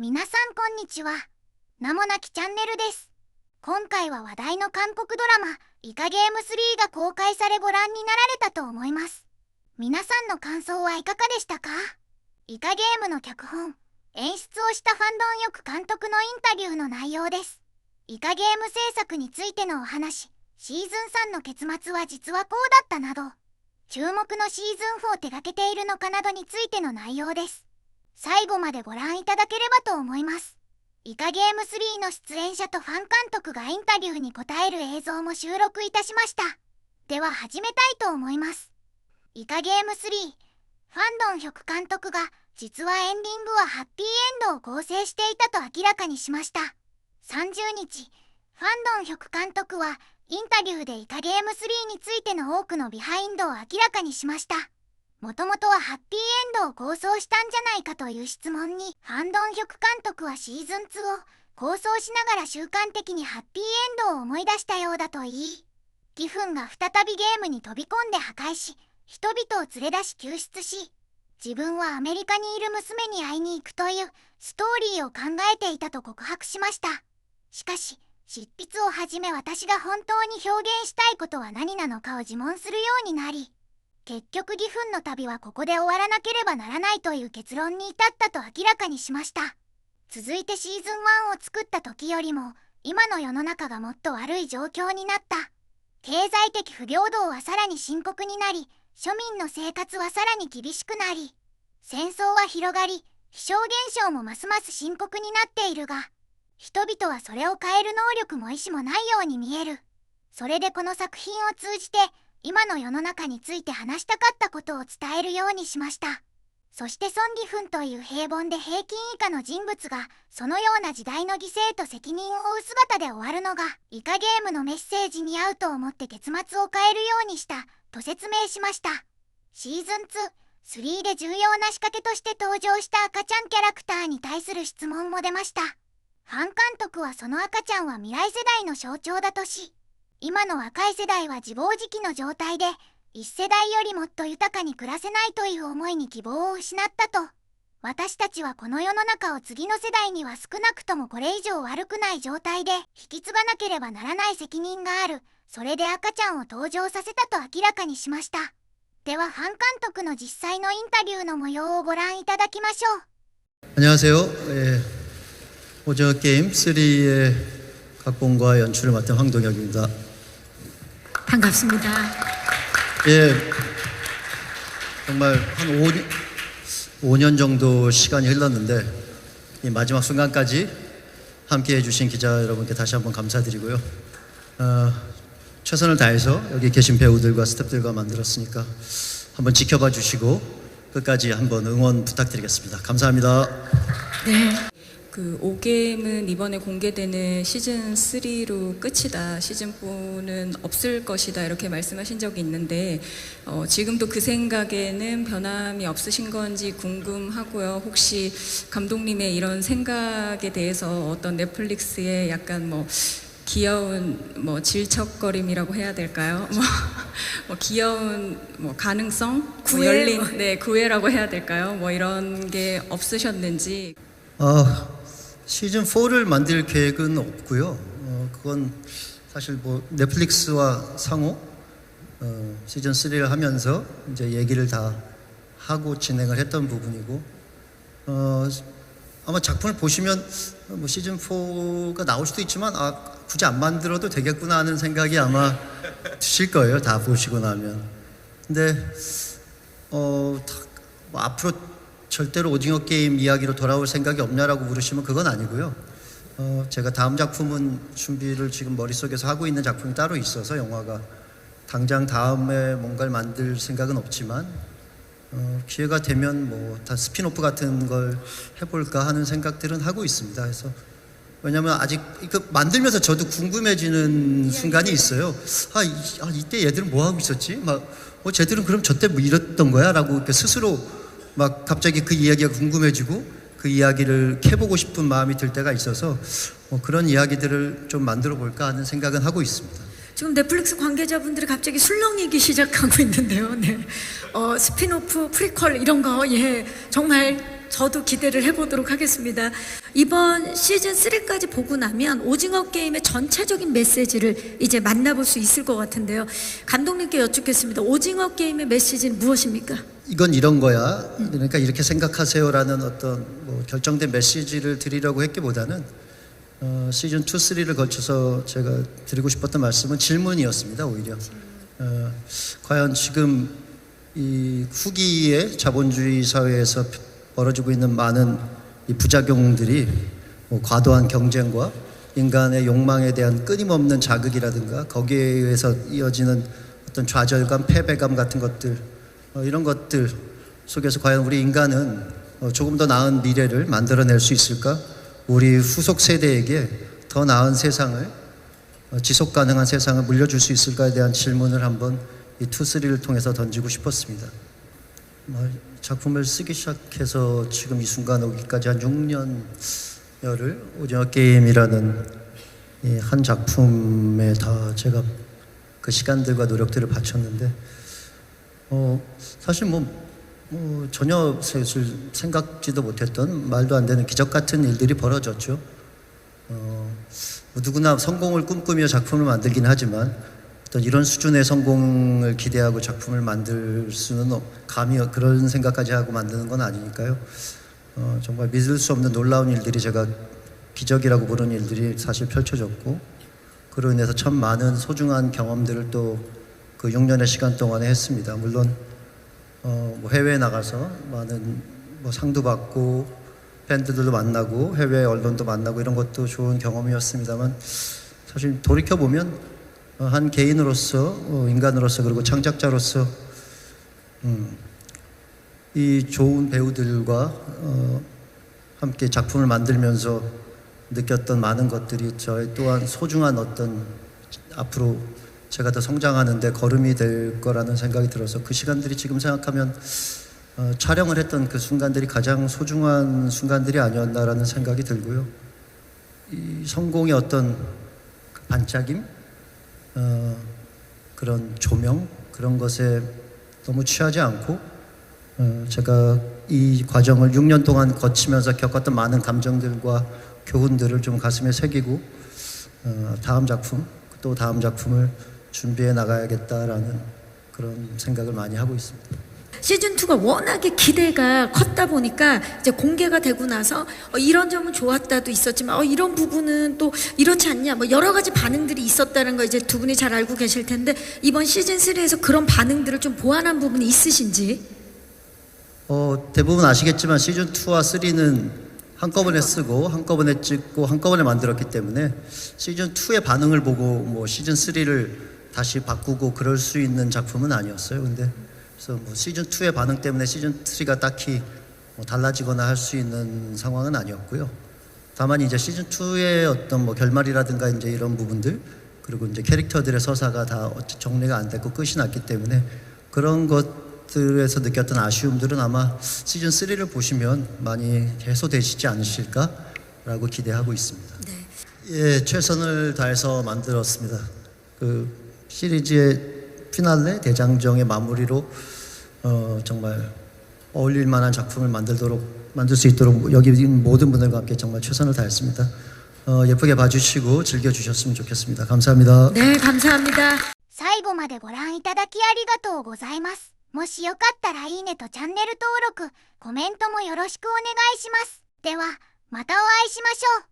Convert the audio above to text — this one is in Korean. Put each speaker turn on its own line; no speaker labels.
皆さんこんにちは。名もなきチャンネルです。今回は話題の韓国ドラマイカゲーム3が公開されご覧になられたと思います。皆さんの感想はいかがでしたか？イカゲームの脚本、演出をしたファンドンヨク監督のインタビューの内容です。イカゲーム制作についてのお話、シーズン3の結末は実はこうだったなど、注目のシーズン4を手掛けているのかなどについての内容です。最後までご覧いただければと思います。イカゲーム3の出演者とファン監督がインタビューに答える映像も収録いたしました。では始めたいと思います。イカゲーム3、ファンドンヒョク監督が実はエンディングはハッピーエンドを構成していたと明らかにしました。30日、ファンドンヒョク監督はインタビューでイカゲーム3についての多くのビハインドを明らかにしました。もともとはハッピーエンドを構想したんじゃないかという質問に、ファンドンヒョク監督はシーズン2を構想しながら習慣的にハッピーエンドを思い出したようだと言い、ギフンが再びゲームに飛び込んで破壊し、人々を連れ出し救出し、自分はアメリカにいる娘に会いに行くというストーリーを考えていたと告白しました。しかし、執筆をはじめ私が本当に表現したいことは何なのかを自問するようになり、結局ギフンの旅はここで終わらなければならないという結論に至ったと明らかにしました。続いてシーズン1を作った時よりも今の世の中がもっと悪い状況になった。経済的不平等はさらに深刻になり、庶民の生活はさらに厳しくなり、戦争は広がり、気象現象もますます深刻になっているが、人々はそれを変える能力も意志もないように見える。それでこの作品を通じて今の世の中について話したかったことを伝えるようにしました。そしてソン・ギフンという平凡で平均以下の人物がそのような時代の犠牲と責任を負う姿で終わるのがイカゲームのメッセージに合うと思って結末を変えるようにしたと説明しました。シーズン2、3で重要な仕掛けとして登場した赤ちゃんキャラクターに対する質問も出ました。ファン監督はその赤ちゃんは未来世代の象徴だとし、今の若い世代は自暴自棄の状態で一世代よりもっと豊かに暮らせないという思いに希望を失ったと。私たちはこの世の中を次の世代には少なくともこれ以上悪くない状態で引き継がなければならない責任がある。それで赤ちゃんを登場させたと明らかにしました。ではファン監督の実際のインタビューの模様をご覧いただきましょう。
안녕하세요. 오징어 게임 3의 각본과 연출을 맡은 황동혁입니다.
반갑습니다.
예, 정말 한 5년 정도 시간이 흘렀는데 이 마지막 순간까지 함께 해주신 기자 여러분께 다시 한번 감사드리고요. 최선을 다해서 여기 계신 배우들과 스태프들과 만들었으니까 한번 지켜봐 주시고 끝까지 한번 응원 부탁드리겠습니다. 감사합니다.
네.
그 오게임은 이번에 공개되는 시즌 3로 끝이다. 시즌 4는 없을 것이다. 이렇게 말씀하신 적이 있는데 지금도 그 생각에는 변함이 없으신 건지 궁금하고요. 혹시 감독님의 이런 생각에 대해서 어떤 넷플릭스의 약간 귀여운 질척거림이라고 해야 될까요? 귀여운 가능성,
구애?
열린 구애라고 해야 될까요? 이런 게 없으셨는지.
시즌 4를 만들 계획은 없고요. 그건 사실 넷플릭스와 상호 시즌 3를 하면서 이제 얘기를 다 하고 진행을 했던 부분이고, 아마 작품을 보시면 시즌 4가 나올 수도 있지만 굳이 안 만들어도 되겠구나 하는 생각이 아마 드실 거예요. 다 보시고 나면. 근데 앞으로 절대로 오징어 게임 이야기로 돌아올 생각이 없냐라고 물으시면 그건 아니고요. 제가 다음 작품은 준비를 지금 머릿속에서 하고 있는 작품이 따로 있어서 영화가 당장 다음에 뭔가를 만들 생각은 없지만 기회가 되면 다 스피노프 같은 걸 해볼까 하는 생각들은 하고 있습니다. 그래서 왜냐면 아직 만들면서 저도 궁금해지는 순간이 있어요. 이때 얘들은 뭐 하고 있었지? 쟤들은 그럼 저때 이랬던 거야? 라고 이렇게 스스로 갑자기 그 이야기가 궁금해지고 그 이야기를 캐보고 싶은 마음이 들 때가 있어서 그런 이야기들을 좀 만들어 볼까 하는 생각은 하고 있습니다.
지금 넷플릭스 관계자분들이 갑자기 술렁이기 시작하고 있는데요. 네. 스피노프, 프리퀄 이런 거 정말 저도 기대를 해보도록 하겠습니다. 이번 시즌 3까지 보고 나면 오징어 게임의 전체적인 메시지를 이제 만나볼 수 있을 것 같은데요. 감독님께 여쭙겠습니다. 오징어 게임의 메시지는 무엇입니까?
이건 이런 거야. 그러니까 이렇게 생각하세요라는 어떤 뭐 결정된 메시지를 드리려고 했기보다는 시즌 2, 3를 거쳐서 제가 드리고 싶었던 말씀은 질문이었습니다. 오히려 과연 지금 이 후기의 자본주의 사회에서 벌어지고 있는 많은 이 부작용들이 뭐 과도한 경쟁과 인간의 욕망에 대한 끊임없는 자극이라든가 거기에 의해서 이어지는 어떤 좌절감, 패배감 같은 것들 이런 것들 속에서 과연 우리 인간은 조금 더 나은 미래를 만들어낼 수 있을까? 우리 후속 세대에게 더 나은 세상을 지속 가능한 세상을 물려줄 수 있을까에 대한 질문을 한번 이 2, 3를 통해서 던지고 싶었습니다. 작품을 쓰기 시작해서 지금 이 순간 오기까지 한 6년여를 오징어 게임이라는 이 한 작품에 다 제가 그 시간들과 노력들을 바쳤는데 사실 전혀 생각지도 못했던 말도 안 되는 기적 같은 일들이 벌어졌죠. 누구나 성공을 꿈꾸며 작품을 만들긴 하지만 어떤 이런 수준의 성공을 기대하고 작품을 만들 수는 감히 그런 생각까지 하고 만드는 건 아니니까요. 정말 믿을 수 없는 놀라운 일들이 제가 기적이라고 부르는 일들이 사실 펼쳐졌고 그로 인해서 참 많은 소중한 경험들을 또 그 6년의 시간 동안에 했습니다. 물론 뭐 해외에 나가서 많은 뭐 상도 받고 팬들도 만나고 해외 언론도 만나고 이런 것도 좋은 경험이었습니다만 사실 돌이켜 보면 한 개인으로서 인간으로서 그리고 창작자로서 이 좋은 배우들과 함께 작품을 만들면서 느꼈던 많은 것들이 저의 또한 소중한 어떤 앞으로 제가 더 성장하는데 걸음이 될 거라는 생각이 들어서 그 시간들이 지금 생각하면 촬영을 했던 그 순간들이 가장 소중한 순간들이 아니었나라는 생각이 들고요. 이 성공의 어떤 그 반짝임, 그런 조명 그런 것에 너무 취하지 않고 제가 이 과정을 6년 동안 거치면서 겪었던 많은 감정들과 교훈들을 좀 가슴에 새기고 다음 작품 또 다음 작품을 준비해 나가야겠다라는 그런 생각을 많이 하고 있습니다.
시즌2가 워낙에 기대가 컸다 보니까 이제 공개가 되고 나서 이런 점은 좋았다도 있었지만 이런 부분은 또 이렇지 않냐 뭐 여러 가지 반응들이 있었다는 거 이제 두 분이 잘 알고 계실 텐데 이번 시즌3에서 그런 반응들을 좀 보완한 부분이 있으신지?
대부분 아시겠지만 시즌2와 3는 한꺼번에 쓰고 한꺼번에 찍고 한꺼번에 만들었기 때문에 시즌2의 반응을 보고 뭐 시즌3를 다시 바꾸고 그럴 수 있는 작품은 아니었어요. 근데 그래서 뭐 시즌2의 반응 때문에 시즌3가 딱히 뭐 달라지거나 할 수 있는 상황은 아니었고요. 다만 이제 시즌2의 어떤 뭐 결말이라든가 이제 이런 부분들 그리고 이제 캐릭터들의 서사가 다 정리가 안 됐고 끝이 났기 때문에 그런 것들에서 느꼈던 아쉬움들은 아마 시즌3를 보시면 많이 해소되시지 않으실까라고 기대하고 있습니다.
네.
예, 최선을 다해서 만들었습니다. 그 시리즈의 피날레 대장정의 마무리로 정말 어울릴 만한 작품을 만들 수 있도록 여기 있는 모든 분들과 함께 정말 최선을 다했습니다. 예쁘게 봐주시고 즐겨주셨으면 좋겠습니다. 감사합니다.
네, 감사합니다.
最後までご覧いただきありがとうございます。もしよかったらいいねとチャンネル登録、コメントもよろしくお願いします。では、またお会いしましょう。